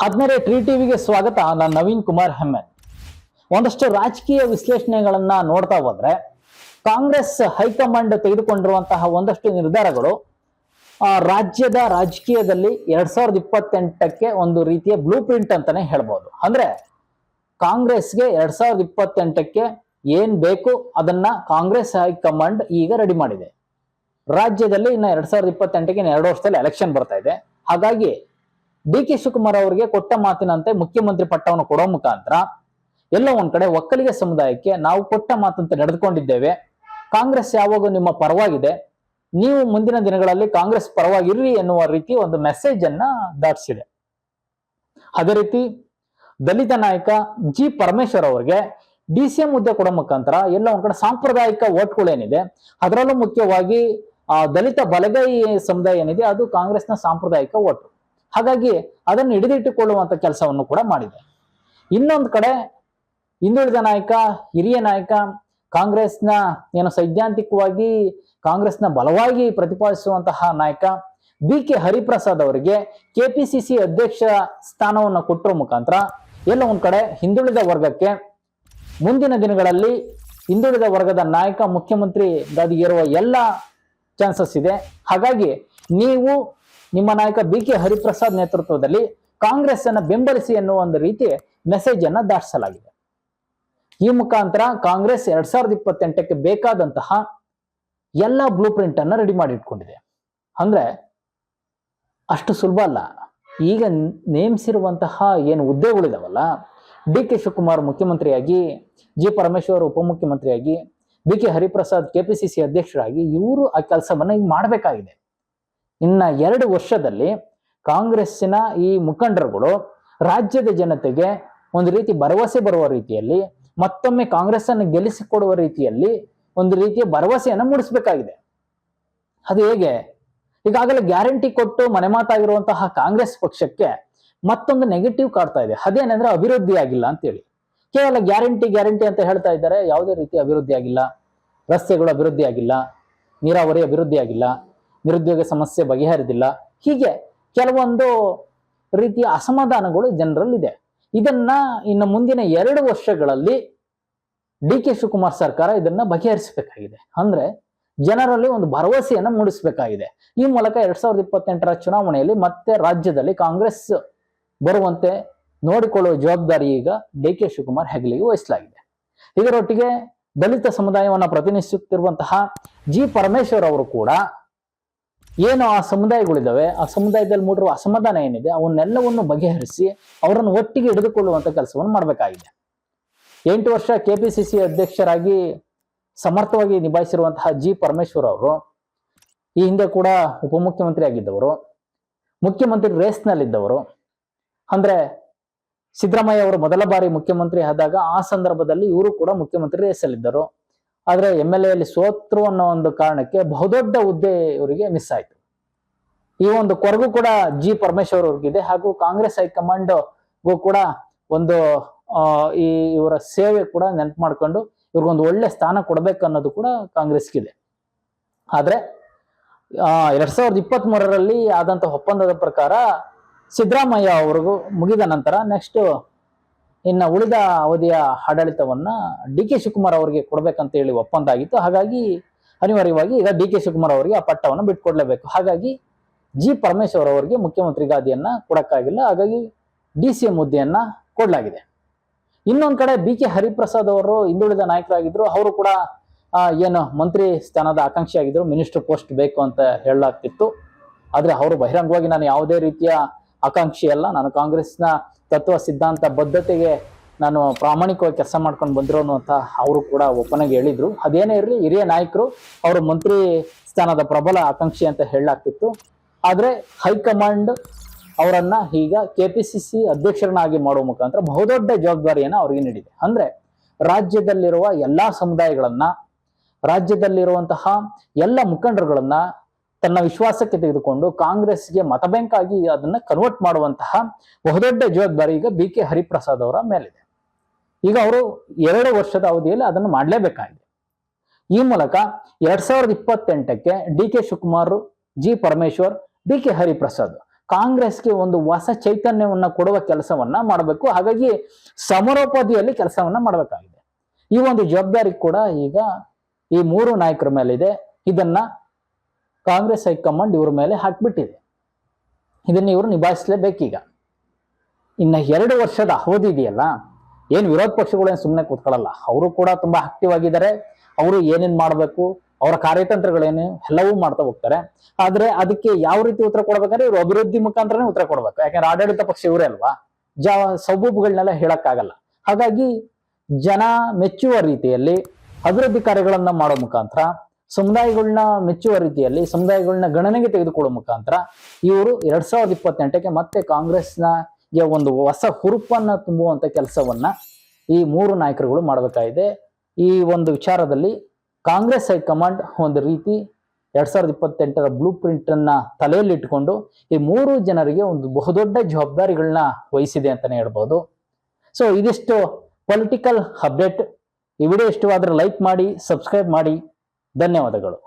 ಆದ್ಮೇಲೆ ಟ್ರೀ ಟಿವಿಗೆ ಸ್ವಾಗತ. ನಾನು ನವೀನ್ ಕುಮಾರ್ ಹೆಮ್ಮೆನ್. ಒಂದಷ್ಟು ರಾಜಕೀಯ ವಿಶ್ಲೇಷಣೆಗಳನ್ನ ನೋಡ್ತಾ ಹೋದ್ರೆ ಕಾಂಗ್ರೆಸ್ ಹೈಕಮಾಂಡ್ ತೆಗೆದುಕೊಂಡಿರುವಂತಹ ಒಂದಷ್ಟು ನಿರ್ಧಾರಗಳು ರಾಜ್ಯದ ರಾಜಕೀಯದಲ್ಲಿ 2028ಕ್ಕೆ ಒಂದು ರೀತಿಯ ಬ್ಲೂ ಪ್ರಿಂಟ್ ಅಂತಾನೆ ಹೇಳ್ಬೋದು. ಅಂದ್ರೆ ಕಾಂಗ್ರೆಸ್ಗೆ 2028ಕ್ಕೆ ಏನ್ ಬೇಕು ಅದನ್ನ ಕಾಂಗ್ರೆಸ್ ಹೈಕಮಾಂಡ್ ಈಗ ರೆಡಿ ಮಾಡಿದೆ. ರಾಜ್ಯದಲ್ಲಿ ಇನ್ನ 2028ಕ್ಕೆ 2 ವರ್ಷದಲ್ಲಿ ಎಲೆಕ್ಷನ್ ಬರ್ತಾ ಇದೆ. ಹಾಗಾಗಿ ಡಿ ಕೆ ಶಿವಕುಮಾರ್ ಅವರಿಗೆ ಕೊಟ್ಟ ಮಾತಿನಂತೆ ಮುಖ್ಯಮಂತ್ರಿ ಪಟ್ಟವನ್ನು ಕೊಡೋ ಮುಖಾಂತರ ಎಲ್ಲ ಒಂದ್ ಕಡೆ ಒಕ್ಕಲಿಗ ಸಮುದಾಯಕ್ಕೆ ನಾವು ಕೊಟ್ಟ ಮಾತಂತೆ ನಡೆದುಕೊಂಡಿದ್ದೇವೆ, ಕಾಂಗ್ರೆಸ್ ಯಾವಾಗೂ ನಿಮ್ಮ ಪರವಾಗಿದೆ, ನೀವು ಮುಂದಿನ ದಿನಗಳಲ್ಲಿ ಕಾಂಗ್ರೆಸ್ ಪರವಾಗಿರ್ರಿ ಎನ್ನುವ ರೀತಿ ಒಂದು ಮೆಸೇಜ್ ಅನ್ನ ದಾಟಿಸಿದೆ. ಅದೇ ರೀತಿ ದಲಿತ ನಾಯಕ ಜಿ ಪರಮೇಶ್ವರ್ ಅವರಿಗೆ DCM ಹುದ್ದೆ ಕೊಡೋ ಮುಖಾಂತರ ಎಲ್ಲ ಒಂದ್ ಕಡೆ ಸಾಂಪ್ರದಾಯಿಕ ಓಟ್ಗಳೇನಿದೆ, ಅದರಲ್ಲೂ ಮುಖ್ಯವಾಗಿ ದಲಿತ ಬಲಗೈ ಸಮುದಾಯ ಏನಿದೆ ಅದು ಕಾಂಗ್ರೆಸ್ನ ಸಾಂಪ್ರದಾಯಿಕ ಓಟು. ಹಾಗಾಗಿ ಅದನ್ನು ಹಿಡಿದಿಟ್ಟುಕೊಳ್ಳುವಂತ ಕೆಲಸವನ್ನು ಕೂಡ ಮಾಡಿದೆ. ಇನ್ನೊಂದು ಕಡೆ ಹಿಂದುಳಿದ ನಾಯಕ, ಹಿರಿಯ ನಾಯಕ, ಕಾಂಗ್ರೆಸ್ನ ಏನು ಸೈದ್ಧಾಂತಿಕವಾಗಿ ಕಾಂಗ್ರೆಸ್ನ ಬಲವಾಗಿ ಪ್ರತಿಪಾದಿಸುವಂತಹ ನಾಯಕ BK ಹರಿಪ್ರಸಾದ್ ಅವರಿಗೆ KPCC ಅಧ್ಯಕ್ಷ ಸ್ಥಾನವನ್ನು ಕೊಟ್ಟರ ಮುಖಾಂತರ ಎಲ್ಲ ಒಂದ್ ಕಡೆ ಹಿಂದುಳಿದ ವರ್ಗಕ್ಕೆ ಮುಂದಿನ ದಿನಗಳಲ್ಲಿ ಹಿಂದುಳಿದ ವರ್ಗದ ನಾಯಕ ಮುಖ್ಯಮಂತ್ರಿ ಗಾದಿಗಿರುವ ಎಲ್ಲ ಚಾನ್ಸಸ್ ಇದೆ. ಹಾಗಾಗಿ ನೀವು ನಿಮ್ಮ ನಾಯಕ BK ಹರಿಪ್ರಸಾದ್ ನೇತೃತ್ವದಲ್ಲಿ ಕಾಂಗ್ರೆಸ್ ಅನ್ನ ಬೆಂಬಲಿಸಿ ಎನ್ನುವ ಒಂದು ರೀತಿ ಮೆಸೇಜ್ ಅನ್ನ ದಾಟಿಸಲಾಗಿದೆ. ಈ ಮುಖಾಂತರ ಕಾಂಗ್ರೆಸ್ 2028ಕ್ಕೆ ಬೇಕಾದಂತಹ ಎಲ್ಲ ಬ್ಲೂ ಪ್ರಿಂಟ್ ಅನ್ನ ರೆಡಿ ಮಾಡಿ ಇಟ್ಕೊಂಡಿದೆ. ಅಂದ್ರೆ ಅಷ್ಟು ಸುಲಭ ಅಲ್ಲ. ಈಗ ನೇಮಿಸಿರುವಂತಹ ಏನು ಹುದ್ದೆಗಳಿದಾವಲ್ಲ, DK ಶಿವಕುಮಾರ್ ಮುಖ್ಯಮಂತ್ರಿಯಾಗಿ, ಜಿ ಪರಮೇಶ್ವರ್ ಉಪಮುಖ್ಯಮಂತ್ರಿಯಾಗಿ, BK ಹರಿಪ್ರಸಾದ್ KPCC ಅಧ್ಯಕ್ಷರಾಗಿ ಇವರು ಆ ಕೆಲಸವನ್ನ ಈಗ ಮಾಡಬೇಕಾಗಿದೆ. ಇನ್ನ 2 ವರ್ಷದಲ್ಲಿ ಕಾಂಗ್ರೆಸ್ಸಿನ ಈ ಮುಖಂಡರುಗಳು ರಾಜ್ಯದ ಜನತೆಗೆ ಒಂದು ರೀತಿ ಭರವಸೆ ಬರುವ ರೀತಿಯಲ್ಲಿ, ಮತ್ತೊಮ್ಮೆ ಕಾಂಗ್ರೆಸ್ ಅನ್ನು ಗೆಲ್ಲಿಸಿಕೊಡುವ ರೀತಿಯಲ್ಲಿ ಒಂದು ರೀತಿಯ ಭರವಸೆಯನ್ನು ಮೂಡಿಸಬೇಕಾಗಿದೆ. ಅದು ಹೇಗೆ? ಈಗಾಗಲೇ ಗ್ಯಾರಂಟಿ ಕೊಟ್ಟು ಮನೆ ಮಾತಾಗಿರುವಂತಹ ಕಾಂಗ್ರೆಸ್ ಪಕ್ಷಕ್ಕೆ ಮತ್ತೊಂದು ನೆಗೆಟಿವ್ ಕಾಡ್ತಾ ಇದೆ. ಅದೇನೆಂದ್ರೆ ಅಭಿವೃದ್ಧಿ ಆಗಿಲ್ಲ ಅಂತೇಳಿ. ಕೇವಲ ಗ್ಯಾರಂಟಿ ಅಂತ ಹೇಳ್ತಾ ಇದ್ದಾರೆ, ಯಾವುದೇ ರೀತಿ ಅಭಿವೃದ್ಧಿ ಆಗಿಲ್ಲ. ರಸ್ತೆಗಳು ಅಭಿವೃದ್ಧಿ ಆಗಿಲ್ಲ, ನೀರಾವರಿ ಅಭಿವೃದ್ಧಿ ಆಗಿಲ್ಲ, ನಿರುದ್ಯೋಗ ಸಮಸ್ಯೆ ಬಗೆಹರಿದಿಲ್ಲ. ಹೀಗೆ ಕೆಲವೊಂದು ರೀತಿಯ ಅಸಮಾಧಾನಗಳು ಜನರಲ್ಲಿದೆ. ಇದನ್ನ ಇನ್ನು ಮುಂದಿನ 2 ವರ್ಷಗಳಲ್ಲಿ DK ಶಿವಕುಮಾರ್ ಸರ್ಕಾರ ಇದನ್ನ ಬಗೆಹರಿಸಬೇಕಾಗಿದೆ. ಅಂದ್ರೆ ಜನರಲ್ಲಿ ಒಂದು ಭರವಸೆಯನ್ನ ಮೂಡಿಸಬೇಕಾಗಿದೆ. ಈ ಮೂಲಕ 2028ರ ಚುನಾವಣೆಯಲ್ಲಿ ಮತ್ತೆ ರಾಜ್ಯದಲ್ಲಿ ಕಾಂಗ್ರೆಸ್ ಬರುವಂತೆ ನೋಡಿಕೊಳ್ಳುವ ಜವಾಬ್ದಾರಿ ಈಗ DK ಶಿವಕುಮಾರ್ ಹೆಗಲಿಗೆ ವಹಿಸಲಾಗಿದೆ. ಇದರೊಟ್ಟಿಗೆ ದಲಿತ ಸಮುದಾಯವನ್ನ ಪ್ರತಿನಿಧಿಸುತ್ತಿರುವಂತಹ ಜಿ ಪರಮೇಶ್ವರ್ ಅವರು ಕೂಡ ಏನು ಆ ಸಮುದಾಯಗಳಿದಾವೆ, ಆ ಸಮುದಾಯದಲ್ಲಿ ಮೂಡಿರುವ ಅಸಮಾಧಾನ ಏನಿದೆ ಅವನ್ನೆಲ್ಲವನ್ನು ಬಗೆಹರಿಸಿ ಅವರನ್ನು ಒಟ್ಟಿಗೆ ಹಿಡಿದುಕೊಳ್ಳುವಂತ ಕೆಲಸವನ್ನು ಮಾಡಬೇಕಾಗಿದೆ. 8 ವರ್ಷ KPCC ಅಧ್ಯಕ್ಷರಾಗಿ ಸಮರ್ಥವಾಗಿ ನಿಭಾಯಿಸಿರುವಂತಹ ಜಿ ಪರಮೇಶ್ವರ್ ಅವರು ಈ ಹಿಂದೆ ಕೂಡ ಉಪಮುಖ್ಯಮಂತ್ರಿ ಆಗಿದ್ದವರು, ಮುಖ್ಯಮಂತ್ರಿ ರೇಸ್ನಲ್ಲಿದ್ದವರು. ಅಂದ್ರೆ ಸಿದ್ದರಾಮಯ್ಯ ಅವರು ಮೊದಲ ಬಾರಿ ಮುಖ್ಯಮಂತ್ರಿ ಆದಾಗ ಆ ಸಂದರ್ಭದಲ್ಲಿ ಇವರು ಕೂಡ ಮುಖ್ಯಮಂತ್ರಿ ರೇಸಲ್ಲಿದ್ದರು. ಆದ್ರೆ MLA ಅಲ್ಲಿ ಸೋತ್ರು ಅನ್ನೋ ಒಂದು ಕಾರಣಕ್ಕೆ ಬಹುದೊಡ್ಡ ಹುದ್ದೆ ಇವರಿಗೆ ಮಿಸ್ ಆಯ್ತು. ಈ ಒಂದು ಕೊರಗು ಕೂಡ ಜಿ ಪರಮೇಶ್ವರ್ ಅವ್ರಿಗಿದೆ. ಹಾಗೂ ಕಾಂಗ್ರೆಸ್ ಹೈಕಮಾಂಡ್ಗೂ ಕೂಡ ಒಂದು ಈ ಇವರ ಸೇವೆ ಕೂಡ ನೆನಪು ಮಾಡ್ಕೊಂಡು ಇವ್ರಿಗೊಂದು ಒಳ್ಳೆ ಸ್ಥಾನ ಕೊಡ್ಬೇಕು ಅನ್ನೋದು ಕೂಡ ಕಾಂಗ್ರೆಸ್ಗಿದೆ. ಆದ್ರೆ 2023ರಲ್ಲಿ ಆದಂತ ಒಪ್ಪಂದದ ಪ್ರಕಾರ ಸಿದ್ದರಾಮಯ್ಯ ಅವ್ರಿಗೂ ಮುಗಿದ ನಂತರ ನೆಕ್ಸ್ಟ್ ಇನ್ನ ಉಳಿದ ಅವಧಿಯ ಆಡಳಿತವನ್ನ DK ಶಿವಕುಮಾರ್ ಅವರಿಗೆ ಕೊಡ್ಬೇಕಂತ ಹೇಳಿ ಒಪ್ಪಂದ ಆಗಿತ್ತು. ಹಾಗಾಗಿ ಅನಿವಾರ್ಯವಾಗಿ ಈಗ DK ಶಿವಕುಮಾರ್ ಅವರಿಗೆ ಆ ಪಟ್ಟವನ್ನು ಬಿಟ್ಕೊಡ್ಲೇಬೇಕು. ಹಾಗಾಗಿ ಜಿ ಪರಮೇಶ್ವರ್ ಅವರಿಗೆ ಮುಖ್ಯಮಂತ್ರಿ ಗಾದಿಯನ್ನ ಕೊಡಕ್ಕಾಗಿಲ್ಲ. ಹಾಗಾಗಿ DCM ಹುದ್ದೆಯನ್ನ ಕೊಡ್ಲಾಗಿದೆ. ಇನ್ನೊಂದ್ ಕಡೆ BK ಹರಿಪ್ರಸಾದ್ ಅವರು ಹಿಂದುಳಿದ ನಾಯಕರಾಗಿದ್ರು. ಅವರು ಕೂಡ ಏನು ಮಂತ್ರಿ ಸ್ಥಾನದ ಆಕಾಂಕ್ಷಿ ಆಗಿದ್ರು, ಮಿನಿಸ್ಟರ್ ಪೋಸ್ಟ್ ಬೇಕು ಅಂತ ಹೇಳಲಾಗ್ತಿತ್ತು. ಆದ್ರೆ ಅವರು ಬಹಿರಂಗವಾಗಿ ನಾನು ಯಾವುದೇ ರೀತಿಯ ಆಕಾಂಕ್ಷಿ ಅಲ್ಲ, ನಾನು ಕಾಂಗ್ರೆಸ್ನ ತತ್ವ ಸಿದ್ಧಾಂತ ಬದ್ಧತೆಗೆ ನಾನು ಪ್ರಾಮಾಣಿಕವಾಗಿ ಕೆಲಸ ಮಾಡ್ಕೊಂಡು ಬಂದಿರೋನು ಅಂತ ಅವರು ಕೂಡ ಒಪ್ಪನೆಗೆ ಹೇಳಿದ್ರು. ಅದೇನೇ ಇರಲಿ, ಹಿರಿಯ ನಾಯಕರು ಅವರು ಮಂತ್ರಿ ಸ್ಥಾನದ ಪ್ರಬಲ ಆಕಾಂಕ್ಷಿ ಅಂತ ಹೇಳಲಾಗ್ತಿತ್ತು. ಆದ್ರೆ ಹೈಕಮಾಂಡ್ ಅವರನ್ನ ಈಗ KPCC ಅಧ್ಯಕ್ಷರನ್ನಾಗಿ ಮಾಡುವ ಮುಖಾಂತರ ಬಹುದೊಡ್ಡ ಜವಾಬ್ದಾರಿಯನ್ನ ಅವರಿಗೆ ನೀಡಿದೆ. ಅಂದ್ರೆ ರಾಜ್ಯದಲ್ಲಿರುವ ಎಲ್ಲಾ ಸಮುದಾಯಗಳನ್ನ, ರಾಜ್ಯದಲ್ಲಿರುವಂತಹ ಎಲ್ಲ ಮುಖಂಡರುಗಳನ್ನ ತನ್ನ ವಿಶ್ವಾಸಕ್ಕೆ ತೆಗೆದುಕೊಂಡು ಕಾಂಗ್ರೆಸ್ಗೆ ಮತ ಬ್ಯಾಂಕ್ ಆಗಿ ಅದನ್ನ ಕನ್ವರ್ಟ್ ಮಾಡುವಂತಹ ಬಹುದೊಡ್ಡ ಜವಾಬ್ದಾರಿ ಈಗ BK ಹರಿಪ್ರಸಾದ್ ಅವರ ಮೇಲಿದೆ. ಈಗ ಅವರು 2 ವರ್ಷದ ಅವಧಿಯಲ್ಲಿ ಅದನ್ನು ಮಾಡಲೇಬೇಕಾಗಿದೆ. ಈ ಮೂಲಕ 2028ಕ್ಕೆ DK Shivakumar, G Parameshwar, BK Hariprasad ಕಾಂಗ್ರೆಸ್ಗೆ ಒಂದು ಹೊಸ ಚೈತನ್ಯವನ್ನ ಕೊಡುವ ಕೆಲಸವನ್ನ ಮಾಡಬೇಕು. ಹಾಗಾಗಿ ಸಮರೋಪಾದಿಯಲ್ಲಿ ಕೆಲಸವನ್ನ ಮಾಡಬೇಕಾಗಿದೆ. ಈ ಒಂದು ಜವಾಬ್ದಾರಿ ಕೂಡ ಈಗ ಈ ಮೂರು ನಾಯಕರ ಮೇಲಿದೆ. ಇದನ್ನ ಕಾಂಗ್ರೆಸ್ ಹೈಕಮಾಂಡ್ ಇವ್ರ ಮೇಲೆ ಹಾಕ್ಬಿಟ್ಟಿದೆ. ಇದನ್ನ ಇವರು ನಿಭಾಯಿಸಲೇಬೇಕೀಗ. ಇನ್ನ 2 ವರ್ಷದ ಅವಧಿ ಇದೆಯಲ್ಲ, ಏನ್ ವಿರೋಧ ಪಕ್ಷಗಳು ಏನ್ ಸುಮ್ಮನೆ ಕೂತ್ಕೊಳ್ಳಲ್ಲ, ಅವರು ಕೂಡ ತುಂಬಾ ಆಕ್ಟಿವ್ ಆಗಿದ್ದಾರೆ. ಅವರು ಏನೇನ್ ಮಾಡ್ಬೇಕು, ಅವರ ಕಾರ್ಯತಂತ್ರಗಳೇನು ಎಲ್ಲವೂ ಮಾಡ್ತಾ ಹೋಗ್ತಾರೆ. ಆದ್ರೆ ಅದಕ್ಕೆ ಯಾವ ರೀತಿ ಉತ್ತರ ಕೊಡ್ಬೇಕಂದ್ರೆ ಇವರು ಅಭಿವೃದ್ಧಿ ಮುಖಾಂತರನೇ ಉತ್ತರ ಕೊಡ್ಬೇಕು. ಯಾಕಂದ್ರೆ ಆಡಳಿತ ಪಕ್ಷ ಇವರೇ ಅಲ್ವಾ, ಸಬೂಬುಗಳನ್ನೆಲ್ಲ ಹೇಳಕ್ಕಾಗಲ್ಲ. ಹಾಗಾಗಿ ಜನ ಮೆಚ್ಚುವ ರೀತಿಯಲ್ಲಿ ಅಭಿವೃದ್ಧಿ ಕಾರ್ಯಗಳನ್ನ ಮಾಡೋ ಮುಖಾಂತರ, ಸಮುದಾಯಗಳನ್ನ ಮೆಚ್ಚುವ ರೀತಿಯಲ್ಲಿ ಸಮುದಾಯಗಳನ್ನ ಗಣನೆಗೆ ತೆಗೆದುಕೊಳ್ಳುವ ಮುಖಾಂತರ ಇವರು 2028ಕ್ಕೆ ಮತ್ತೆ ಕಾಂಗ್ರೆಸ್ನ ಒಂದು ಹೊಸ ಹುರುಪನ್ನ ತುಂಬುವಂತ ಕೆಲಸವನ್ನ ಈ ಮೂರು ನಾಯಕರುಗಳು ಮಾಡಬೇಕಾಗಿದೆ. ಈ ಒಂದು ವಿಚಾರದಲ್ಲಿ ಕಾಂಗ್ರೆಸ್ ಹೈಕಮಾಂಡ್ ಒಂದು ರೀತಿ 2028ರ ಬ್ಲೂ ಪ್ರಿಂಟ್ ಅನ್ನ ತಲೆಯಲ್ಲಿಟ್ಟುಕೊಂಡು ಈ ಮೂರು ಜನರಿಗೆ ಒಂದು ಬಹುದೊಡ್ಡ ಜವಾಬ್ದಾರಿಗಳನ್ನ ವಹಿಸಿದೆ ಅಂತಾನೆ ಹೇಳ್ಬೋದು. ಸೊ ಇದಿಷ್ಟು ಪೊಲಿಟಿಕಲ್ ಅಪ್ಡೇಟ್. ಈ ವಿಡಿಯೋ ಇಷ್ಟವಾದ್ರೆ ಲೈಕ್ ಮಾಡಿ, ಸಬ್ಸ್ಕ್ರೈಬ್ ಮಾಡಿ. ಧನ್ಯವಾದಗಳು.